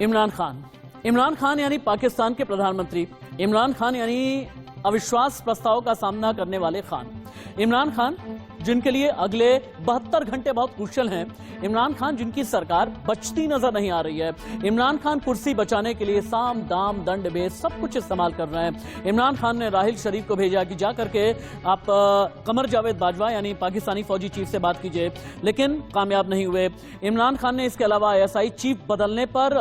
इमरान खान यानी पाकिस्तान के प्रधानमंत्री, इमरान खान यानी अविश्वास प्रस्ताव का सामना करने वाले खान, इमरान खान जिनके लिए अगले 72 घंटे बहुत क्रूशियल हैं, इमरान खान जिनकी सरकार बचती नजर नहीं आ रही है, इमरान खान कुर्सी बचाने के लिए साम दाम दंड भेद सब कुछ इस्तेमाल कर रहे हैं। इमरान खान ने राहिल शरीफ को भेजा कि जा करके आप कमर जावेद बाजवा यानी पाकिस्तानी फौजी चीफ से बात कीजिए, लेकिन कामयाब नहीं हुए। इमरान खान ने इसके अलावा ISI चीफ बदलने पर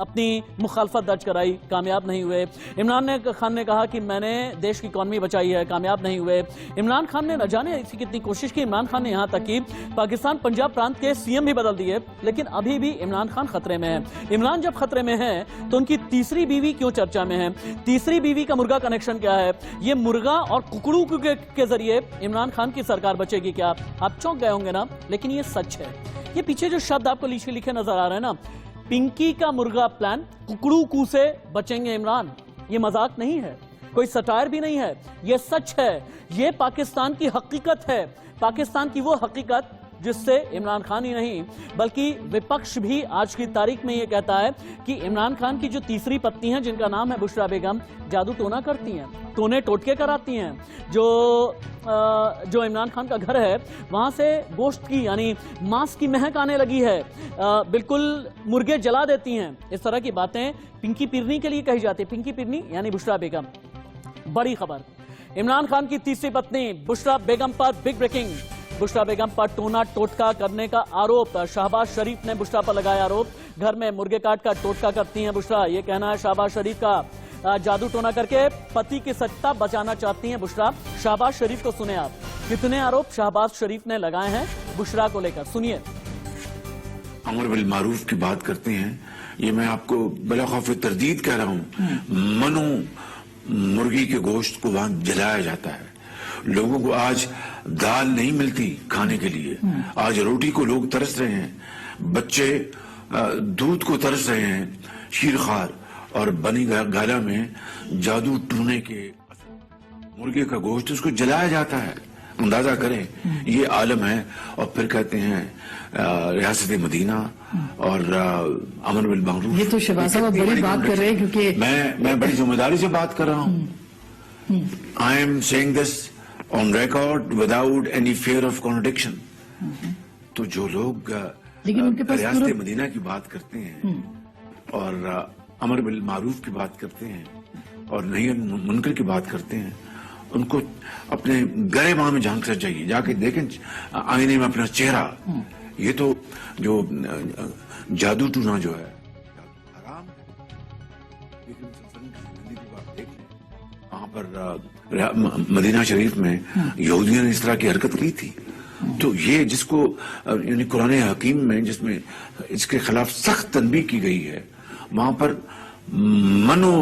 अपनी मुखालफत दर्ज कराई, कामयाब नहीं हुए। इमरान खान ने कहा कि मैंने देश की इकॉनमी बचाई है, कामयाब नहीं हुए। इमरान खान ने न जाने ऐसी कितनी कोशिश की, इमरान खान ने यहां तक कि पाकिस्तान पंजाब प्रांत के CM भी बदल दिए, लेकिन अभी भी इमरान खान खतरे में है। इमरान जब खतरे में है तो उनकी तीसरी बीवी क्यों चर्चा में है? तीसरी बीवी का मुर्गा कनेक्शन क्या है? ये मुर्गा और कुकड़ू के जरिए इमरान खान की सरकार बचेगी क्या? आप चौंक गए होंगे ना, लेकिन ये सच है। ये पीछे जो शब्द आपको लिखे नजर आ रहे हैं ना, पिंकी का मुर्गा प्लान, कुकड़ू कू से बचेंगे इमरान, ये मजाक नहीं है, कोई सटायर भी नहीं है, ये सच है, ये पाकिस्तान की हकीकत है। पाकिस्तान की वो हकीकत जिससे इमरान खान ही नहीं बल्कि विपक्ष भी आज की तारीख में ये कहता है कि इमरान खान की जो तीसरी पत्नी है, जिनका नाम है बुशरा बेगम, जादू टोना करती हैं, टोने टोटके कराती हैं। जो इमरान खान का घर है वहां से गोश्त की यानी मांस की महक आने लगी है, बिल्कुल मुर्गे जला देती हैं। इस तरह की बातें पिंकी पिरनी के लिए कही जाती है। पिंकी पिरनी यानी बुशरा बेगम। बड़ी खबर, इमरान खान की तीसरी पत्नी बुशरा बेगम पर बिग ब्रेकिंग। बुशरा बेगम पर टोना टोटका करने का आरोप, शहबाज शरीफ ने बुशरा पर लगाया आरोप। घर में मुर्गे काट का टोटका करती हैं बुशरा, ये कहना है शहबाज शरीफ का। जादू टोना करके पति की सत्ता बचाना चाहती हैं बुशरा। शहबाज शरीफ को सुने आप, कितने आरोप शहबाज शरीफ ने लगाए हैं बुशरा को लेकर, सुनिए। अमर बिल मारूफ की बात करते हैं, ये मैं आपको बला खौफ तरदीद कह रहा हूं। मनो मुर्गी के गोश्त को वहां जलाया जाता है। लोगों को आज दाल नहीं मिलती खाने के लिए, आज रोटी को लोग तरस रहे हैं, बच्चे दूध को तरस रहे हैं। शीरखार और बनी गाला में जादू टूने के मुर्गे का गोश्त उसको जलाया जाता है। अंदाजा करें, ये आलम है। और फिर कहते हैं रियासत मदीना और अमर बिल मारूफ। ये तो शहबाज साहब बड़ी बात कर रहे हैं, क्योंकि मैं बड़ी जिम्मेदारी से बात कर रहा हूं। I am saying this on record without any fear of contradiction. तो जो लोग रियासत मदीना की बात करते हैं और अमर बिल मारूफ की बात करते हैं और नही मुनकर की बात करते हैं, उनको अपने गरेबां में झांकना चाहिए, जाके देखें आईने में अपना चेहरा। ये तो जो जादू टूना जो है हराम है, लेकिन जिंदगी को आप देख लें, वहां पर मदीना शरीफ में यहूदियों ने इस तरह की हरकत की थी। तो ये जिसको यानी कुरान हकीम में जिसमें इसके खिलाफ सख्त तनबीह की गई है, वहां पर मनो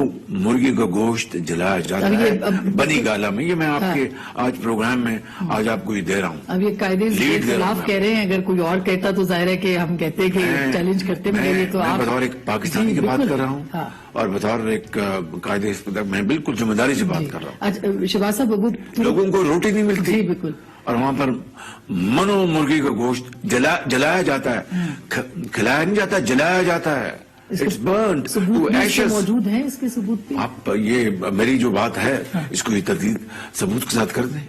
मुर्गी का गोश्त जलाया जाता है बनी गाला में। ये मैं आपके आज प्रोग्राम में आज आपको ये दे रहा हूँ। अब ये कायदे के खिलाफ कह रहे हैं, अगर कोई और कहता तो जाहिर है कि हम कहते हैं कि चैलेंज करते हैं। तो मैं बतौर एक पाकिस्तानी की बात कर रहा हूँ और बतौर एक कायदे मैं बिल्कुल जिम्मेदारी से बात कर रहा हूँ। शहबाज साहब, लोगों को रोटी नहीं मिलती, बिल्कुल, और वहां पर मनो मुर्गी का गोश्त जलाया जाता है, खिलाया नहीं जाता, जलाया जाता है। It's burned to ashes। मौजूद है इसके सबूत भी? आप ये मेरी जो बात है इसको ये तरदीद सबूत के साथ कर दें।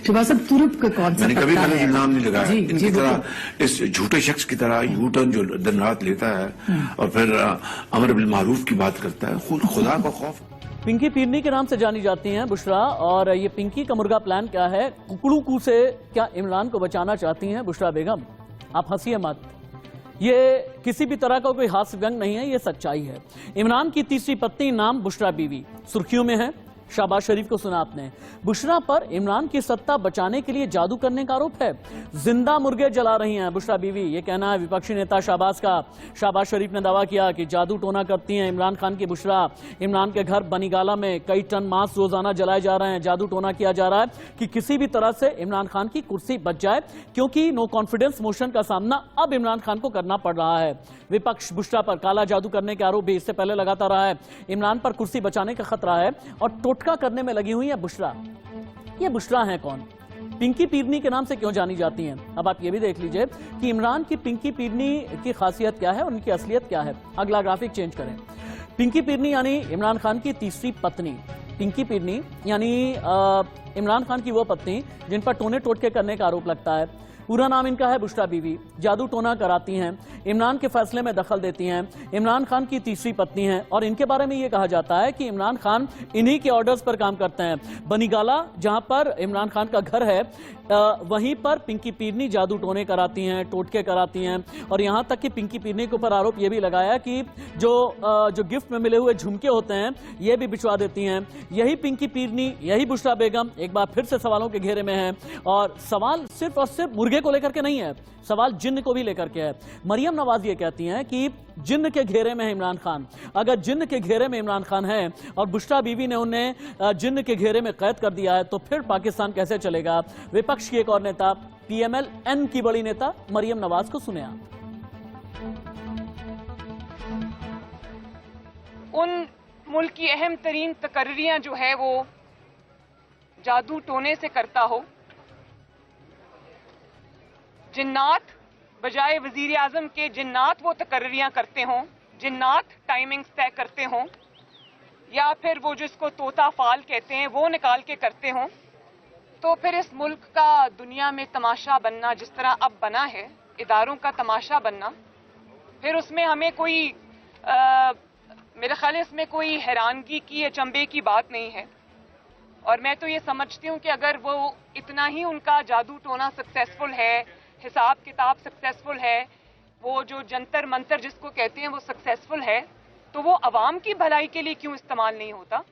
शहबाज साहब, तुरप का कौन सा? मैंने कभी गलत इल्जाम नहीं लगाया इनकी तरह, इस झूठे शख्स की तरह यू टर्न जो दिन रात लेता है और फिर अमर बिल मारूफ की बात करता है। खुदा का खौफ। पिंकी पिरनी के नाम से जानी जाती हैं बुशरा, और ये पिंकी का मुर्गा प्लान क्या है? कुकड़ू कू से क्या इमरान को बचाना चाहती हैं बुशरा बेगम? आप हंसिए मत, ये किसी भी तरह का कोई हास्य व्यंग नहीं है, ये सच्चाई है। इमरान की तीसरी पत्नी नाम बुशरा बीवी सुर्खियों में है। शहबाज शरीफ को सुना आपने। बुशरा पर इमरान की सत्ता बचाने के लिए जादू करने का आरोप है, जिंदा मुर्गे जला रही हैं बुशरा बीवी, ये कहना है विपक्षी नेता शहबाज का। शहबाज शरीफ ने दावा किया कि जादू टोना करती हैं इमरान खान की बुशरा। इमरान के घर बनीगाला में कई टन मांस रोजाना जलाए जा रहे हैं, जादू टोना किया जा रहा है कि किसी भी तरह से इमरान खान की कुर्सी बच जाए, क्योंकि नो कॉन्फिडेंस मोशन का सामना अब इमरान खान को करना पड़ रहा है। विपक्ष बुशरा पर काला जादू करने के आरोप भी इससे पहले लगाता रहा है। इमरान पर कुर्सी बचाने का खतरा है और टोटका करने में लगी हुई है बुशरा। ये बुशरा है कौन? पिंकी पीरनी के नाम से क्यों जानी जाती हैं? अब आप ये भी देख लीजिए कि इमरान की पिंकी पीरनी की खासियत क्या है, उनकी असलियत क्या है। अगला ग्राफिक चेंज करें। पिंकी पीरनी यानी इमरान खान की तीसरी पत्नी। पिंकी पीरनी यानी इमरान खान की वो पत्नी जिन पर टोने टोटके करने का आरोप लगता है। पूरा नाम इनका है बुशरा बीवी। जादू टोना कराती हैं, इमरान के फैसले में दखल देती हैं, इमरान खान की तीसरी पत्नी हैं और इनके बारे में ये कहा जाता है कि इमरान खान इन्हीं के ऑर्डर्स पर काम करते हैं। बनीगाला जहां पर इमरान खान का घर है, वहीं पर पिंकी पीरनी जादू टोने कराती हैं, टोटके कराती हैं और यहां तक कि पिंकी पीरनी के ऊपर आरोप यह भी लगाया कि जो गिफ्ट में मिले हुए झुमके होते हैं ये भी बिछवा देती हैं। यही पिंकी पीरनी, यही बुशरा बेगम एक बार फिर से सवालों के घेरे में है और सवाल सिर्फ और सिर्फ मुर्गे को लेकर के नहीं है, सवाल जिन्न को भी लेकर के है। मरियम नवाज ये कहती हैं कि जिन्न के घेरे में है इमरान खान। अगर जिन्न के घेरे में इमरान खान है और बुशरा बीवी ने उन्हें जिन्न के घेरे में कैद कर दिया है तो फिर पाकिस्तान कैसे चलेगा? विपक्ष की एक और नेता, पीएमएल-एन की बड़ी नेता मरियम नवाज को सुने आप। उन मुल्क की अहम तरीन तकर्रियां जो है वो जादू टोने से करता हो, जिन्नात बजाय वजीर आजम के जिन्नात वो तकर्रियां करते हों, जिन्नात टाइमिंग्स तय करते हों, या फिर वो जिसको तोता फाल कहते हैं वो निकाल के करते हों, तो फिर इस मुल्क का दुनिया में तमाशा बनना जिस तरह अब बना है, इदारों का तमाशा बनना, फिर उसमें हमें कोई मेरे ख्याल इसमें कोई हैरानगी की, अचंभे की बात नहीं है। और मैं तो ये समझती हूँ कि अगर वो इतना ही उनका जादू टोना सक्सेसफुल है, हिसाब किताब सक्सेसफुल है, वो जो जंतर मंतर जिसको कहते हैं वो सक्सेसफुल है, तो वो अवाम की भलाई के लिए क्यों इस्तेमाल नहीं होता?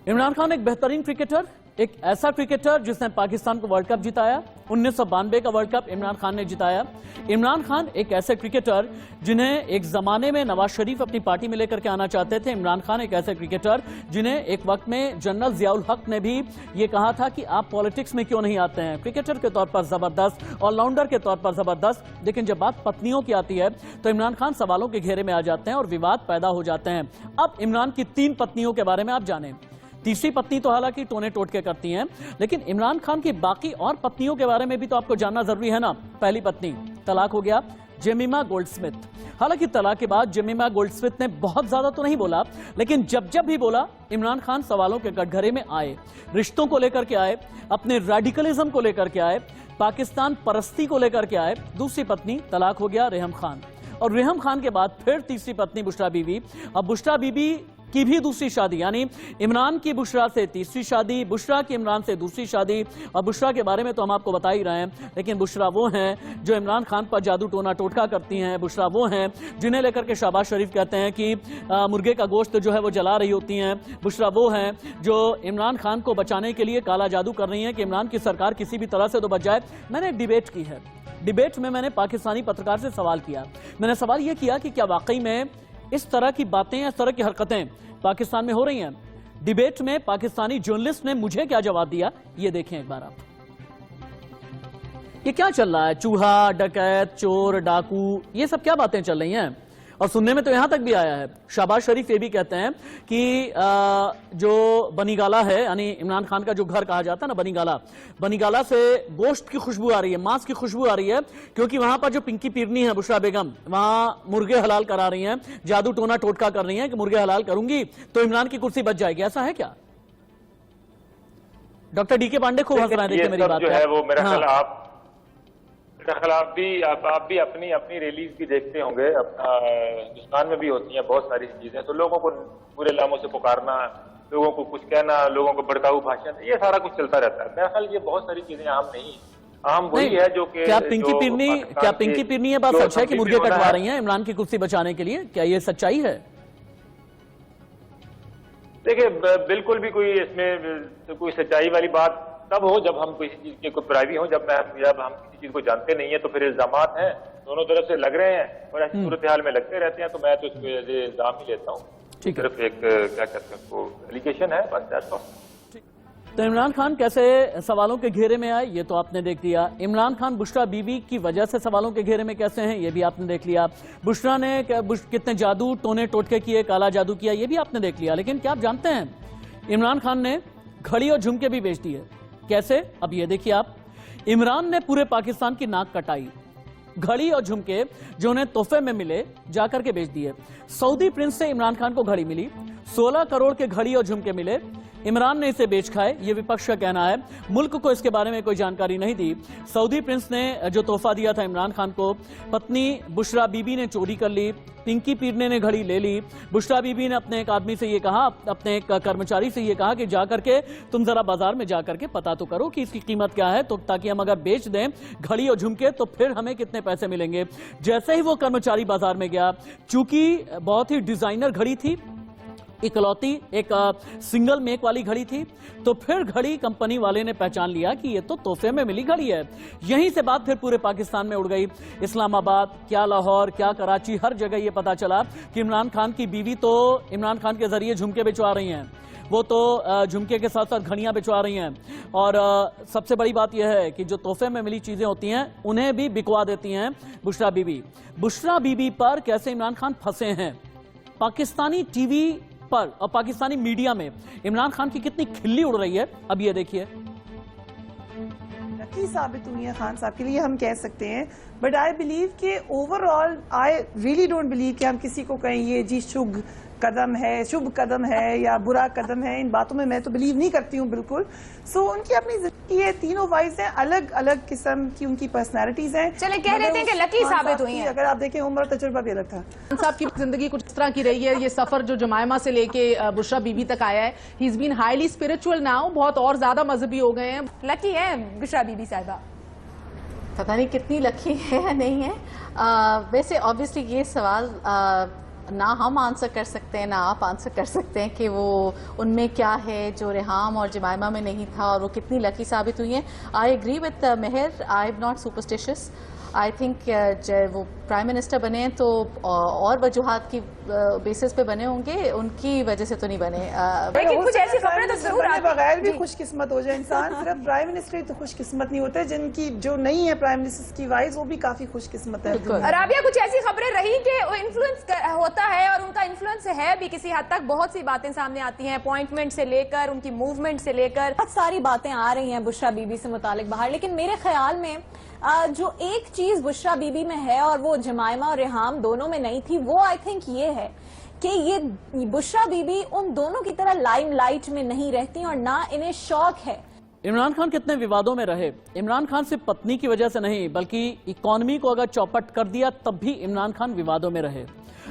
इमरान खान एक बेहतरीन क्रिकेटर, एक ऐसा क्रिकेटर जिसने पाकिस्तान को वर्ल्ड कप जिताया। 1992 का वर्ल्ड कप इमरान खान ने जिताया। इमरान खान एक ऐसे क्रिकेटर जिन्हें एक जमाने में नवाज शरीफ अपनी पार्टी में लेकर के आना चाहते थे। इमरान खान एक ऐसे क्रिकेटर जिन्हें एक वक्त में जनरल जियाउल हक ने भी ये कहा था कि आप पॉलिटिक्स में क्यों नहीं आते हैं। क्रिकेटर के तौर पर जबरदस्त, ऑलराउंडर के तौर पर जबरदस्त, लेकिन जब बात पत्नियों की आती है तो इमरान खान सवालों के घेरे में आ जाते हैं और विवाद पैदा हो जाते हैं। अब इमरान की 3 पत्नियों के बारे में आप जानें। तीसरी पत्नी तो हालांकि टोने टोटके करती हैं, लेकिन इमरान खान की बाकी और पत्नियों के बारे में भी तो आपको जानना जरूरी है ना। पहली पत्नी, तलाक हो गया, जेमिमा गोल्डस्मिथ। हालांकि तलाक के बाद जेमिमा गोल्डस्मिथ ने बहुत ज्यादा तो नहीं बोला, लेकिन जब जब भी बोला इमरान खान सवालों के कटघरे में आए, रिश्तों को लेकर के आए, अपने रेडिकलिज्म को लेकर के आए, पाकिस्तान परस्ती को लेकर के आए। दूसरी पत्नी, तलाक हो गया, रेहम खान। और रेहम खान के बाद फिर तीसरी पत्नी बुशरा बीवी। अब बुशरा बीवी की भी दूसरी शादी, यानी इमरान की बुशरा से तीसरी शादी, बुशरा की इमरान से दूसरी शादी। और बुशरा के बारे में तो हम आपको बता ही रहे हैं, लेकिन बुशरा वो हैं जो इमरान खान पर जादू टोना टोटका करती हैं। बुशरा वो हैं जिन्हें लेकर के शहबाज शरीफ कहते हैं कि मुर्गे का गोश्त जो है वो जला रही होती हैं। बुशरा वो हैं जो इमरान खान को बचाने के लिए काला जादू कर रही हैं कि इमरान की सरकार किसी भी तरह से तो बच जाए। मैंने एक डिबेट की है, डिबेट में मैंने पाकिस्तानी पत्रकार से सवाल किया। मैंने सवाल यह किया कि क्या वाकई में इस तरह की बातें, इस तरह की हरकतें पाकिस्तान में हो रही हैं। डिबेट में पाकिस्तानी जर्नलिस्ट ने मुझे क्या जवाब दिया, ये देखें एक बार आप। ये क्या चल रहा है? चूहा, डकैत, चोर, डाकू, ये सब क्या बातें चल रही हैं? और सुनने में तो यहां तक भी आया है, शहबाज शरीफ ये भी कहते हैं कि जो बनीगाला है, यानी इमरान खान का जो घर कहा जाता है ना बनीगाला, बनीगाला से गोश्त की खुशबू आ रही है, मांस की खुशबू आ रही है, क्योंकि वहां पर जो पिंकी पीरनी है बुशरा बेगम, वहां मुर्गे हलाल करा रही हैं, जादू टोना टोटका कर रही हैं कि मुर्गे हलाल करूंगी तो इमरान की कुर्सी बच जाएगी। ऐसा है क्या? डॉक्टर डीके पांडे खूब हंस रहे हैं, देखिए मेरी बात जो है वो मेरा ख्याल आप भी अपनी रैलीज भी देखते होंगे, हिंदुस्तान में भी होती हैं बहुत सारी चीजें। तो लोगों को बुरे नामों से पुकारना, लोगों को कुछ कहना, लोगों को भड़काऊ भाषण, ये सारा कुछ चलता रहता है। मेरा ख्याल ये बहुत सारी चीजें आम नहीं, आम वही है जो कि क्या पिंकी पीरनी ये बात सच है कि मुर्गे कटवा रही हैं इमरान की कुर्सी बचाने के लिए? क्या ये सच्चाई है? देखिए, बिल्कुल भी कोई इसमें कोई सच्चाई वाली बात तब हो जब हम किसी चीज के कोई प्राइवी हो, जब हम किसी चीज को जानते नहीं है। तो फिर इल्जामात हैं, दोनों तरफ से लग रहे हैं और ऐसी सूरत हाल में लगते रहते हैं, तो मैं तो इसको इल्जाम ही लेता हूँ। सिर्फ एक क्या कहते हैं एलिगेशन है, बस दैट्स ऑल। तो इमरान खान कैसे सवालों के घेरे में आए, ये तो आपने देख लिया। इमरान खान बुशरा बीवी की वजह से सवालों के घेरे में कैसे हैं, ये भी आपने देख लिया। बुशरा ने कितने जादू टोने टोटके किए, काला जादू किया, ये भी आपने देख लिया। लेकिन क्या आप जानते हैं इमरान खान ने घड़ी और झुमके भी बेच दिए। कैसे, अब ये देखिए आप। इमरान ने पूरे पाकिस्तान की नाक कटाई, घड़ी और झुमके जो उन्हें तोहफे में मिले जाकर के बेच दिए। सऊदी प्रिंस से इमरान खान को घड़ी मिली, 16 करोड़ के घड़ी और झुमके मिले, इमरान ने इसे बेच खाए, ये विपक्ष का कहना है। मुल्क को इसके बारे में कोई जानकारी नहीं दी। सऊदी प्रिंस ने जो तोहफा दिया था इमरान खान को, पत्नी बुशरा बीबी ने चोरी कर ली, पिंकी पीरने ने घड़ी ले ली। बुशरा बीबी ने अपने एक आदमी से ये कहा, अपने एक कर्मचारी से ये कहा कि जाकर के तुम जरा बाजार में जाकर के पता तो करो कि इसकी कीमत क्या है, तो ताकि हम अगर बेच दें घड़ी और झुमके तो फिर हमें कितने पैसे मिलेंगे। जैसे ही वो कर्मचारी बाजार में गया, चूंकि बहुत ही डिजाइनर घड़ी थी, इकलौती एक सिंगल मेक वाली घड़ी थी, तो फिर घड़ी कंपनी वाले ने पहचान लिया कि ये तो तोहफे में मिली घड़ी है। यहीं से बात फिर पूरे पाकिस्तान में उड़ गई। इस्लामाबाद, क्या लाहौर, क्या कराची, हर जगह ये पता चला कि इमरान खान की बीवी तो इमरान खान के जरिए झुमके बिचवा रही हैं, वो तो झुमके के साथ साथ घड़ियां बिचवा रही हैं। और सबसे बड़ी बात यह है कि जो तोहफे में मिली चीजें होती हैं उन्हें भी बिकवा देती हैं बुशरा बीबी। बुशरा बीबी पर कैसे इमरान खान फंसे हैं, पाकिस्तानी टीवी पर और पाकिस्तानी मीडिया में इमरान खान की कितनी खिल्ली उड़ रही है, अब ये देखिए। लकी साबित हुई है खान साहब के लिए, हम कह सकते हैं। बट आई बिलीव कि overall I really don't believe कि हम किसी को कहें ये जी शुभ कदम है या बुरा कदम है। इन बातों में मैं तो बिलीव नहीं करती हूँ बिल्कुल। सो उनकी अपनी जिंदगी है, तीनों वाइफ हैं, अलग अलग किस्म की उनकी पर्सनैलिटीज हैं। चले कह लेते हैं कि लकी साबित हुई हैं। अगर आप देखें उम्र तजुर्बा भी अलग था। खान साहब की जिंदगी कुछ इस तरह की रही है, ये सफर जो जमायमा से लेके बुशरा बीबी तक आया है, he is been highly spiritual now, बहुत और ज्यादा मजहबी हो गए हैं। लकी है बुशरा बीबी साहिबा, पता नहीं कितनी लकी है या नहीं है। वैसे ऑब्वियसली ये सवाल ना हम आंसर कर सकते हैं ना आप आंसर कर सकते हैं कि वो उनमें क्या है जो रेहाम और जमायमा में नहीं था और वो कितनी लकी साबित हुई हैं। I agree with Mehar, I am not superstitious. I think वो प्राइम मिनिस्टर बने हैं तो और वजूहात की बेसिस पे बने होंगे, उनकी वजह से तो नहीं बने। लेकिन कुछ ऐसी खबरें तो जरूर आती हैं। बगैर भी खुशकिस्मत हो जाए इंसान, सिर्फ प्राइम मिनिस्टर ही तो खुशकिस्मत नहीं होते, जिनकी जो नहीं है प्राइम मिनिस्टर की वाइफ वो भी काफी खुशकिस्मत है। राबिया, कुछ ऐसी खबरें रही कि इन्फ्लुएंस होता है और उनका इन्फ्लुएंस है भी किसी हद तक, बहुत सी बातें सामने आती हैं, अपॉइंटमेंट से लेकर उनकी मूवमेंट से लेकर बहुत सारी बातें आ रही हैं बुशरा बीबी से मुतालिक बाहर। लेकिन मेरे ख्याल में जो एक चीज बुशरा बीबी में है और वो जमायमा और रेहाम दोनों में नहीं थी, वो आई थिंक ये है कि ये बुशरा बीबी उन दोनों की तरह लाइमलाइट में नहीं रहती और ना इन्हें शौक है। इमरान खान कितने विवादों में रहे, इमरान खान सिर्फ पत्नी की वजह से नहीं बल्कि इकॉनमी को अगर चौपट कर दिया तब भी इमरान खान विवादों में रहे।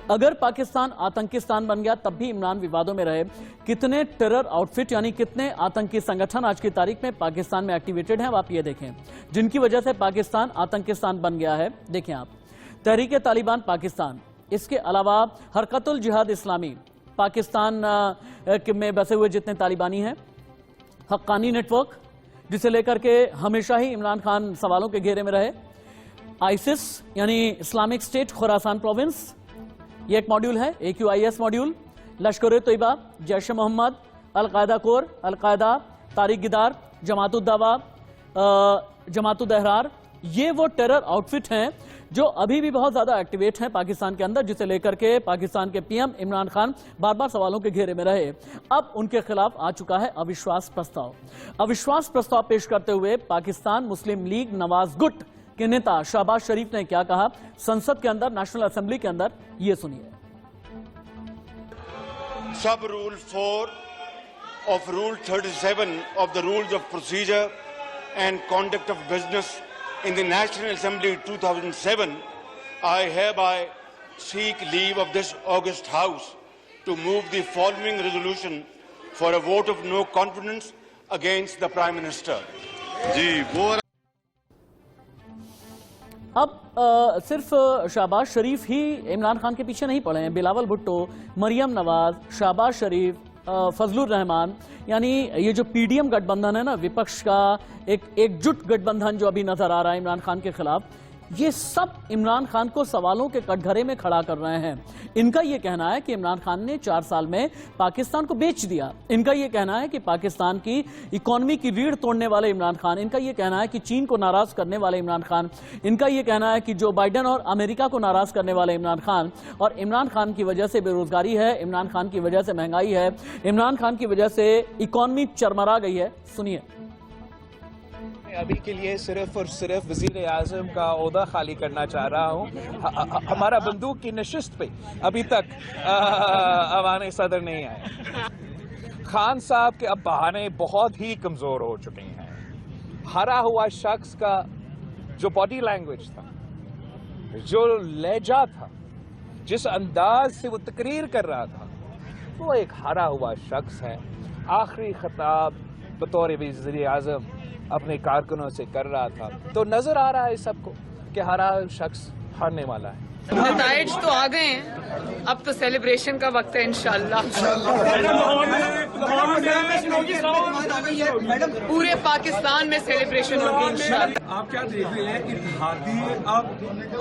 अगर पाकिस्तान आतंकिस्तान बन गया तब भी इमरान विवादों में रहे। कितने टेरर आउटफिट यानी कितने आतंकी संगठन आज की तारीख में पाकिस्तान में एक्टिवेटेड हैं, आप ये देखें, जिनकी वजह से पाकिस्तान आतंकिस्तान बन गया है। देखें आप, तहरीक तालिबान पाकिस्तान, इसके अलावा हरकतुल जिहाद इस्लामी पाकिस्तान में बसे हुए जितने तालिबानी हैं, हक्कानी नेटवर्क जिसे लेकर के हमेशा ही इमरान खान सवालों के घेरे में रहे, आईसिस यानी इस्लामिक स्टेट खुरासान प्रोविंस, ये एक मॉड्यूल है, AQIS module, Lashkar Taiba, Jaish Mohammad, al Qaeda core, al Qaeda, Tariq Gidar, Jamaat ud Dawa, Jamaat ul Ahrar, ये वो टेरर आउटफिट हैं जो अभी भी बहुत ज्यादा एक्टिवेट हैं पाकिस्तान के अंदर, जिसे लेकर के पाकिस्तान के PM इमरान खान बार बार सवालों के घेरे में रहे। अब उनके खिलाफ आ चुका है अविश्वास प्रस्ताव। अविश्वास प्रस्ताव पेश करते हुए पाकिस्तान मुस्लिम लीग नवाज गुट के नेता शहबाज शरीफ ने क्या कहा संसद के अंदर, नेशनल असेंबली के अंदर, ये सुनिए। सब rule 4 of Rule 37 of the Rules of Procedure and Conduct of Business in the National Assembly 2007, I hereby seek leave of this august House to move the following resolution for a vote of no confidence against the Prime Minister. अब सिर्फ शहबाज शरीफ ही इमरान खान के पीछे नहीं पड़े हैं, बिलावल भुट्टो, मरियम नवाज, शहबाज शरीफ, फजलुर रहमान, यानी ये जो PDM गठबंधन है ना, विपक्ष का एक एकजुट गठबंधन जो अभी नजर आ रहा है इमरान खान के खिलाफ, ये सब इमरान खान को सवालों के कटघरे में खड़ा कर रहे हैं। इनका ये कहना है कि इमरान खान ने 4 साल में पाकिस्तान को बेच दिया। इनका ये कहना है कि पाकिस्तान की इकॉनमी की रीढ़ तोड़ने वाले इमरान खान। इनका ये कहना है कि चीन को नाराज करने वाले इमरान खान। इनका ये कहना है कि जो बाइडेन और अमेरिका को नाराज करने वाले इमरान खान। और इमरान खान की वजह से बेरोजगारी है, इमरान खान की वजह से महंगाई है, इमरान खान की वजह से इकॉनमी चरमरा गई है। सुनिए। अभी के लिए सिर्फ और सिर्फ वज़ीर आज़म का ओहदा खाली करना चाह रहा हूँ। हमारा बंदूक की नशिस्त पे अभी तक अवान सदर नहीं आया। खान साहब के अब बहाने बहुत ही कमज़ोर हो चुके हैं। हरा हुआ शख्स का जो बॉडी लैंग्वेज था, जो लहजा था, जिस अंदाज से वो तकरीर कर रहा था, वो एक हरा हुआ शख्स है। आखिरी खिताब बतौर वज़ीर आज़म अपने कारकुनों से कर रहा था, तो नजर आ रहा है सबको कि हरा शख्स हारने वाला है। नताइज तो आ गए हैं, अब तो सेलिब्रेशन का वक्त है इंशाल्लाह। पूरे पाकिस्तान में सेलिब्रेशन होगी इंशाल्लाह। आप क्या देख रहे हैं, इत्तेहादी अब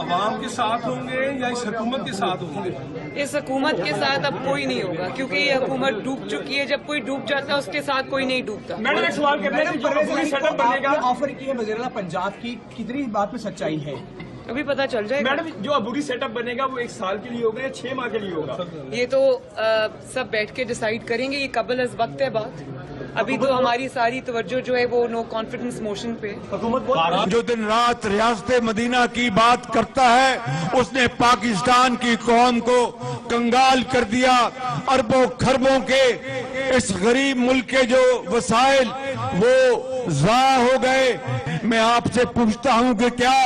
अवाम के साथ होंगे या इस हुकूमत के साथ होंगे? इस हुकूमत के साथ अब कोई नहीं होगा, क्योंकि ये हुकूमत डूब चुकी है। जब कोई डूब जाता है उसके साथ कोई नहीं डूबता। मैडम एक सवाल करते हैं, जो सेटअप बनेगा ऑफर की है वज़ीर पंजाब की, कितनी बात में सच्चाई है? अभी पता चल जाएगा। मैडम जो अबूरी सेटअप बनेगा वो 1 साल के लिए होगा या 6 माह के लिए होगा? ये तो सब बैठ के डिसाइड करेंगे। ये कबल अज़ वक्त है बात। अभी तो हमारी सारी तवज्जो जो है वो नो कॉन्फिडेंस मोशन पे। जो दिन रात रियासत मदीना की बात करता है, उसने पाकिस्तान की कौम को कंगाल कर दिया। अरबों खरबों के इस गरीब मुल्क के जो वसाइल वो ज़ाया हो गए। मैं आपसे पूछता हूं कि क्या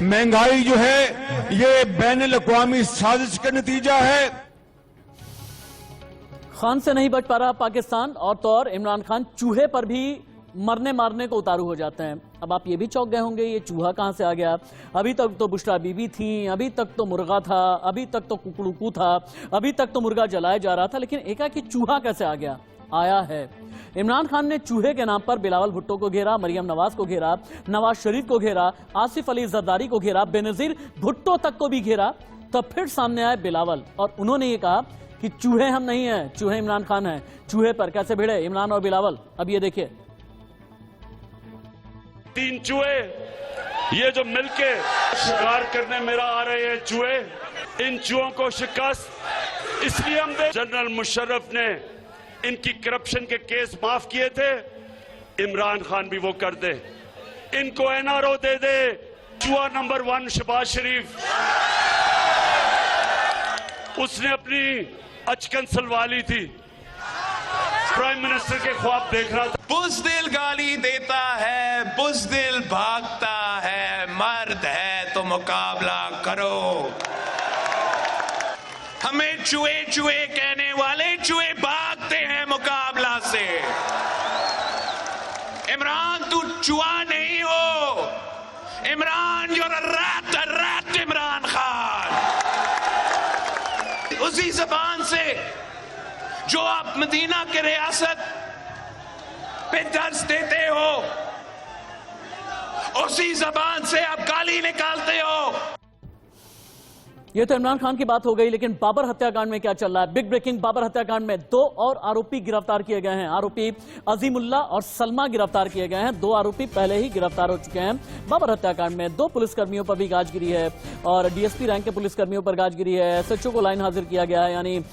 महंगाई जो है ये बैनुल-अक़वामी साजिश का नतीजा है? खान से नहीं बच पा रहा पाकिस्तान, और तो और इमरान खान चूहे पर भी मरने मारने को उतारू हो जाते हैं। अब आप ये भी चौंक गए होंगे, ये चूहा कहां से आ गया? अभी तक तो बुशरा बीबी थी, अभी तक तो मुर्गा था, अभी तक तो कुकड़ूकू था, अभी तक तो मुर्गा जलाया जा रहा था, लेकिन एकाएक चूहा कैसे आ गया? आया है। इमरान खान ने चूहे के नाम पर बिलावल भुट्टो को घेरा, मरियम नवाज को घेरा, नवाज शरीफ को घेरा, आसिफ अली जरदारी को घेरा, बेनजीर भुट्टो तक को भी घेरा। तब फिर सामने आए बिलावल और उन्होंने ये कहा कि चूहे हम नहीं हैं, चूहे इमरान खान हैं। चूहे पर कैसे भिड़े इमरान और बिलावल, अब ये देखिए। 3 चूहे ये जो मिलके शिकार करने मेरा आ रहे हैं चूहे, इन चूहों को शिकस्त इसलिए हम दे। जनरल मुशर्रफ ने इनकी करप्शन के केस माफ किए थे, इमरान खान भी वो कर दे। इनको एनआरओ दे दे। चूहा नंबर 1 शहबाज शरीफ, उसने अपनी अचकन सलवा ली थी, प्राइम मिनिस्टर के ख्वाब देख रहा था। बुज़दिल गाली देता है, बुज़दिल भागता है, मर्द है तो मुकाबला करो। हमें चूहे चूहे कहने वाले चूहे भागते हैं मुकाबला से। इमरान तू चूहा नहीं हो, इमरान यूर रैट इमरान खान। उसी जबान से जो आप मदीना के रियासत पे दर्ज देते हो, उसी जबान से आप गाली निकालते हो। ये तो इमरान खान की बात हो गई, लेकिन बाबर हत्याकांड में क्या चल रहा है? बिग ब्रेकिंग, बाबर हत्याकांड में 2 और आरोपी गिरफ्तार किए गए हैं। आरोपी अजीमुल्ला और सलमा गिरफ्तार किए गए हैं। 2 आरोपी पहले ही गिरफ्तार हो चुके हैं। बाबर हत्याकांड में 2 पुलिसकर्मियों पर भी गाज गिरी है और डीएसपी रैंक के पुलिसकर्मियों पर गाज गिरी है। एसएचओ को लाइन हाजिर किया गया है। यानी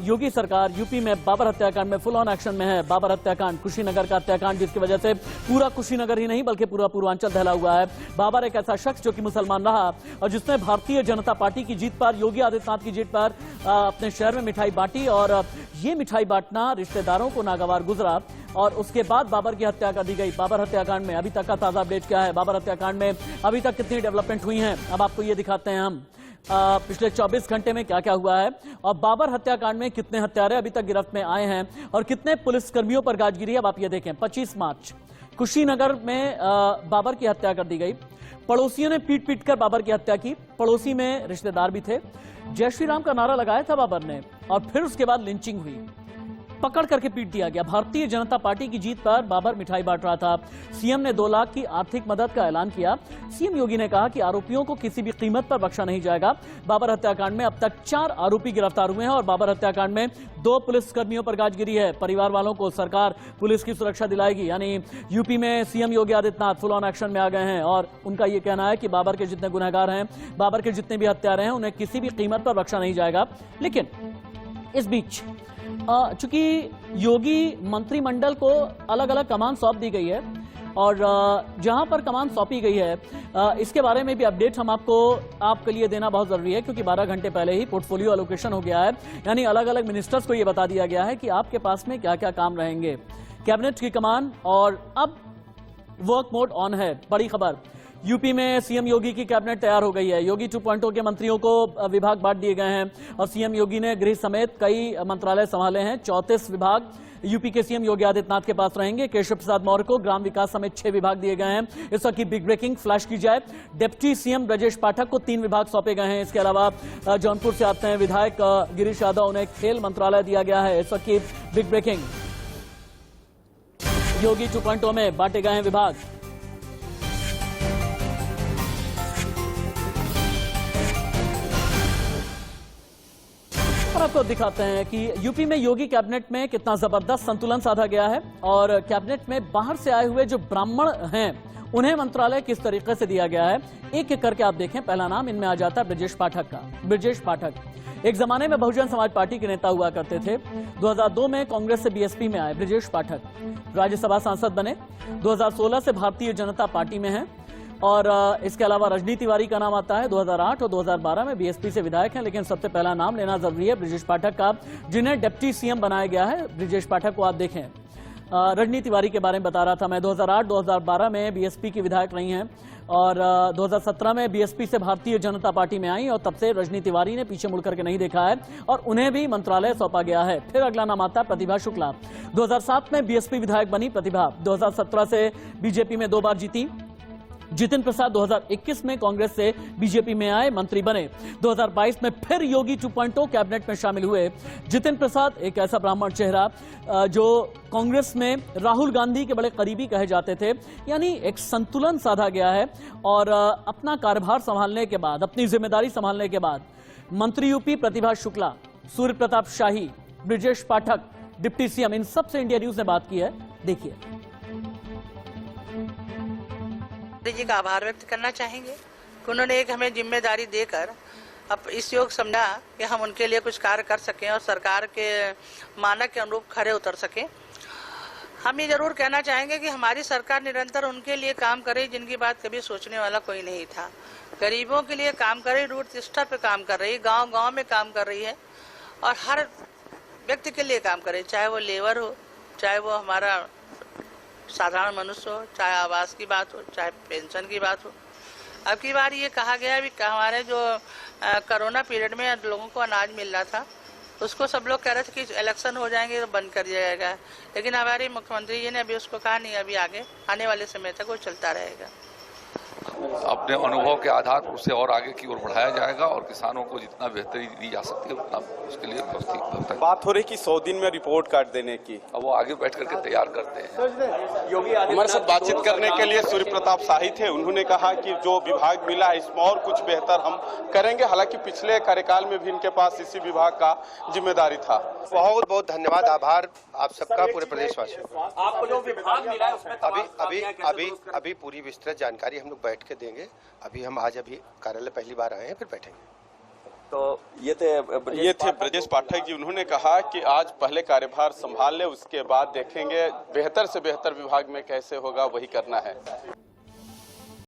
योगी सरकार यूपी में बाबर हत्याकांड में फुल ऑन एक्शन में है। बाबर हत्याकांड, कुशीनगर का हत्याकांड, जिसकी वजह से पूरा कुशीनगर ही नहीं बल्कि पूरा पूर्वांचल दहला हुआ है। बाबर एक ऐसा शख्स जो कि मुसलमान रहा और जिसने भारतीय जनता पार्टी की जीत पर, योगी आदित्यनाथ की जीत पर अपने शहर में मिठाई बांटी, और ये मिठाई बांटना रिश्तेदारों को नागवार गुजरा और उसके बाद बाबर की हत्या कर दी गई। बाबर हत्याकांड में अभी तक का ताजा अपडेट क्या है? बाबर हत्याकांड में अभी तक कितनी डेवलपमेंट हुई हैं, अब आपको ये दिखाते हैं हम। पिछले 24 घंटे में क्या क्या हुआ है और बाबर हत्याकांड में कितने हत्यारे अभी तक गिरफ्त में आए हैं और कितने पुलिसकर्मियों पर गाजगिरी, अब आप ये देखें। 25 मार्च कुशीनगर में बाबर की हत्या कर दी गई। पड़ोसियों ने पीट पीट कर बाबर की हत्या की। पड़ोसी में रिश्तेदार भी थे। जय श्री राम का नारा लगाया था बाबर ने और फिर उसके बाद लिंचिंग हुई, पकड़ करके पीट दिया गया। भारतीय जनता पार्टी की जीत पर बाबर मिठाई बांट रहा था। सीएम ने 2 लाख की आर्थिक मदद का ऐलान किया। सीएम योगी ने कहा कि आरोपियों को किसी भी कीमत पर बख्शा नहीं जाएगा। बाबर हत्याकांड में अब तक 4 आरोपी गिरफ्तार हुए हैं और बाबर हत्याकांड में 2 पुलिसकर्मियों पर गाजगिरी है। परिवार वालों को सरकार पुलिस की सुरक्षा दिलाएगी। यानी यूपी में CM Yogi Adityanath full on action में आ गए हैं और उनका यह कहना है कि बाबर के जितने गुनहगार हैं, बाबर के जितने भी हत्यारे हैं, उन्हें किसी भी कीमत पर बख्शा नहीं जाएगा। लेकिन इस बीच चूंकि योगी मंत्रिमंडल को अलग अलग कमान सौंप दी गई है, और जहां पर कमान सौंपी गई है इसके बारे में भी अपडेट हम आपके लिए देना बहुत जरूरी है, क्योंकि 12 घंटे पहले ही पोर्टफोलियो एलोकेशन हो गया है। यानी अलग अलग मिनिस्टर्स को यह बता दिया गया है कि आपके पास में क्या क्या काम रहेंगे। कैबिनेट की कमान और अब वर्क मोड ऑन है। बड़ी खबर, यूपी में सीएम योगी की कैबिनेट तैयार हो गई है। योगी 2.0 के मंत्रियों को विभाग बांट दिए गए हैं और सीएम योगी ने गृह समेत कई मंत्रालय संभाले हैं। 34 विभाग यूपी के सीएम योगी आदित्यनाथ के पास रहेंगे। केशव प्रसाद मौर्य को ग्राम विकास समेत 6 विभाग दिए गए हैं। इस वक्त की बिग ब्रेकिंग फ्लैश की जाए, डिप्टी सीएम ब्रजेश पाठक को 3 विभाग सौंपे गए हैं। इसके अलावा जौनपुर से आते हैं विधायक गिरीश यादव, उन्हें खेल मंत्रालय दिया गया है। इस वक्त की बिग ब्रेकिंग, योगी 2.0 में बांटे गए हैं विभाग। और आपको दिखाते हैं कि यूपी में योगी कैबिनेट में कितना जबरदस्त संतुलन साधा गया है और कैबिनेट में बाहर से आए हुए जो ब्राह्मण हैं उन्हें मंत्रालय किस तरीके से दिया गया है, एक एक करके आप देखें। पहला नाम इनमें आ जाता है ब्रजेश पाठक का। ब्रजेश पाठक एक जमाने में बहुजन समाज पार्टी के नेता हुआ करते थे। 2002 में कांग्रेस से बीएसपी में आए ब्रजेश पाठक, राज्यसभा सांसद बने। 2016 से भारतीय जनता पार्टी में हैं और इसके अलावा रजनी तिवारी का नाम आता है। 2008 और 2012 में बीएसपी से विधायक हैं, लेकिन सबसे पहला नाम लेना जरूरी है ब्रजेश पाठक का, जिन्हें डिप्टी सीएम बनाया गया है। ब्रजेश पाठक को आप देखें। रजनी तिवारी के बारे में बता रहा था मैं, 2008-2012 में बीएसपी की विधायक रही हैं और 2017 में बीएसपी से भारतीय जनता पार्टी में आई और तब से रजनी तिवारी ने पीछे मुड़ करके नहीं देखा है और उन्हें भी मंत्रालय सौंपा गया है। फिर अगला नाम आता है प्रतिभा शुक्ला। 2007 में बीएसपी विधायक बनी प्रतिभा, 2017 से बीजेपी में 2 बार जीती। जितिन प्रसाद 2021 में कांग्रेस से बीजेपी में आए, मंत्री बने। 2022 में फिर योगी 2.0 कैबिनेट में शामिल हुए। जितिन प्रसाद एक ऐसा ब्राह्मण चेहरा जो कांग्रेस में राहुल गांधी के बड़े करीबी कहे जाते थे। यानी एक संतुलन साधा गया है और अपना कार्यभार संभालने के बाद, अपनी जिम्मेदारी संभालने के बाद मंत्री यूपी प्रतिभा शुक्ला, सूर्य प्रताप शाही, ब्रजेश पाठक, डिप्टी सीएम, इन सबसे इंडिया न्यूज ने बात की है। देखिए। जी का आभार व्यक्त करना चाहेंगे कि उन्होंने एक हमें जिम्मेदारी देकर अब इस योग समझा कि हम उनके लिए कुछ कार्य कर सकें और सरकार के मानक के अनुरूप खरे उतर सकें। हम ये जरूर कहना चाहेंगे कि हमारी सरकार निरंतर उनके लिए काम करे जिनकी बात कभी सोचने वाला कोई नहीं था। गरीबों के लिए काम कर रही, रूट स्तर पे काम कर रही, गांव-गांव में काम कर रही है और हर व्यक्ति के लिए काम कर रही, चाहे वो लेबर हो, चाहे वो हमारा साधारण मनुष्य हो, चाहे आवास की बात हो, चाहे पेंशन की बात हो। अब की बार ये कहा गया भी हमारे जो कोरोना पीरियड में लोगों को अनाज मिल रहा था, उसको सब लोग कह रहे थे कि इलेक्शन हो जाएंगे तो बंद कर दिया जाएगा, लेकिन हमारे मुख्यमंत्री जी ने अभी उसको कहा नहीं, अभी आगे आने वाले समय तक वो चलता रहेगा। अपने अनुभव के आधार पर उसे और आगे की ओर बढ़ाया जाएगा और किसानों को जितना बेहतरी दी जा सकती है उतना उसके लिए व्यवस्थित। बात हो रही कि 100 दिन में रिपोर्ट कार्ड देने की, अब वो आगे बैठ करके तैयार करते हैं। योगी हमारे साथ बातचीत करने के लिए सूर्य प्रताप शाही थे। उन्होंने कहा कि जो विभाग मिला है इसमें और कुछ बेहतर हम करेंगे। हालांकि पिछले कार्यकाल में भी इनके पास इसी विभाग का जिम्मेदारी था। बहुत बहुत धन्यवाद, आभार आप सबका, पूरे प्रदेशवासियों। आपको जो विभाग मिला है उसमें अभी पूरी विस्तृत जानकारी हम लोग बैठ के देंगे। अभी कार्यालय पहली बार आए हैं, फिर बैठेंगे। तो ये थे ब्रजेश पाठक जी। उन्होंने कहा कि आज पहले कार्यभार संभाल ले, उसके बाद देखेंगे बेहतर से बेहतर विभाग में कैसे होगा, वही करना है।